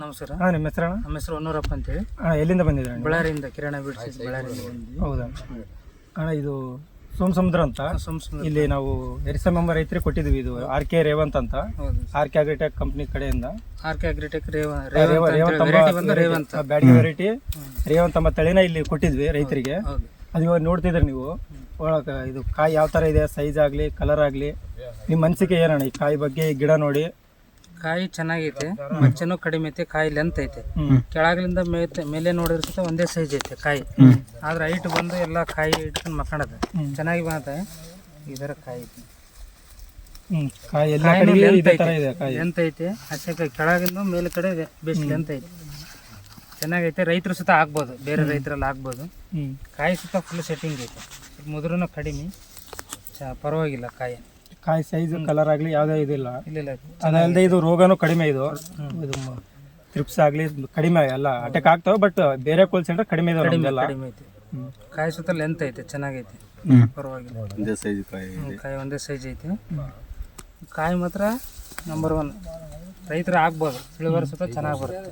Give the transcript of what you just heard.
ನಮಸ್ಕಾರ. ನಿಮ್ಮ ಹೆಸರಣ್ಣ? ನಮ್ಮ ಹೆಸರು ಹೊನ್ನೂರಪ್ಪ ಅಂತೇಳಿ. ಎಲ್ಲಿಂದ ಬಂದಿದ್ರಿ? ಬಳ್ಳಾರಿಯಿಂದ ಕಿರಣ ಬಿಡ್ಸಿ ಬಳ್ಳಾರಿಯಿಂದ ಬಂದ್ವಿ. ಹೌದಾ ಅಣ್ಣ, ಇದು ಸೋಮಸಮುದ್ರ ಅಂತ ಇಲ್ಲಿ ನಾವು ಎರಿಸಮೆಂಬರ್ ರೈತರಿಗೆ ಕೊಟ್ಟಿದ್ವಿ. ಇದು RK ರೇವಂತ್ ಅಂತ, ಹೌದು. RK ಅಗ್ರಿಟೆಕ್ ಕಂಪ್ನಿ ಕಡೆಯಿಂದ RK agritech Revanth Byadgi variety Revanth ಎಂಬ ತಳಿನ ಇಲ್ಲಿ ಕೊಟ್ಟಿದ್ವಿ ರೈತರಿಗೆ. ಹೌದು. ಅದು ಇವಾಗ ನೋಡ್ತಿದ್ರಿ ನೀವು ಒಳಗೆ ಇದು ಕಾಯಿ ಯಾವ ಥರ ಇದೆ, ಸೈಜ್ ಆಗಲಿ ಕಲರ್ ಆಗಲಿ, ನಿಮ್ಮ ಅನಿಸಿಕೆ ಏನಣ್ಣ ಈ ಕಾಯಿ ಬಗ್ಗೆ? ಈ ಗಿಡ ನೋಡಿ ಕಾಯಿ ಚೆನ್ನಾಗೈತೆ, ಮಚ್ಚನೂ ಕಡಿಮೆ ಐತೆ, ಕಾಯಿ ಲೆಂತ್ ಐತೆ. ಕೆಳಗಲಿಂದ ಮೇಲೆ ನೋಡಿದ್ರೆ ಸತ ಒಂದೇ ಸೈಜ್ ಐತೆ ಕಾಯಿ, ಆದ್ರೆ ಹೈಟ್ ಬಂದು ಎಲ್ಲ ಕಾಯಿ ಇಟ್ಕೊಂಡು ಮಕ್ಕಳದ ಚೆನ್ನಾಗಿ ಬಂದತೆ. ಇದರ ಕಾಯಿ ಕಾಯಿ ಎಲ್ಲ ಕಡೆ ಇದೇ ಥರ ಇದೆ, ಕಾಯಿ ಲೆಂತ್ ಐತೆ. ಅಷ್ಟೇ ಕೆಳಗಿಂದ ಮೇಲೆ ಕಡೆ ಬೇಸ್ ಲೆಂತ್ ಐತೆ, ಚೆನ್ನಾಗೈತೆ. ರೈತರು ಸುತ್ತ ಆಗ್ಬೋದು, ಬೇರೆ ರೈತರಲ್ಲಿ ಆಗ್ಬೋದು. ಕಾಯಿ ಸುತ್ತ ಫುಲ್ ಸೆಟ್ಟಿಂಗ್ ಐತೆ, ಮುದ್ರೂ ಕಡಿಮೆ, ಪರವಾಗಿಲ್ಲ. ಕಾಯಿ ಸೈಜ್ ಕಲರ್ ಆಗಲಿ ಯಾವುದೇ ಇದಿಲ್ಲ. ಇಲ್ಲ ಅದಲ್ಲದೆ ಇದು ರೋಗನೂ ಕಡಿಮೆ. ಇದು ಟ್ರಿಪ್ಸ್ ಆಗಲಿ ಕಡಿಮೆ, ಎಲ್ಲ ಅಟ್ಯಾಕ್ ಆಗ್ತಾವೆ, ಬಟ್ ಬೇರೆ ಕೋಲ್ಸೆಂಟ್ರೆ ಕಡಿಮೆ ಇದೆ, ಕಡಿಮೆ ಐತೆ. ಕಾಯಿ ಸುತ್ತ ಲೆಂತ್ ಐತೆ, ಚೆನ್ನಾಗೈತೆ, ಪರವಾಗಿಲ್ಲ. ಕಾಯಿ ಒಂದೇ ಸೈಜ್ ಐತೆ. ಕಾಯಿ ಮಾತ್ರ ನಂಬರ್ 1, ರೈತರು ಆಗ್ಬೋದು. ಇಳುವರಿ ಸುತ್ತ ಚೆನ್ನಾಗಿ ಬರುತ್ತೆ.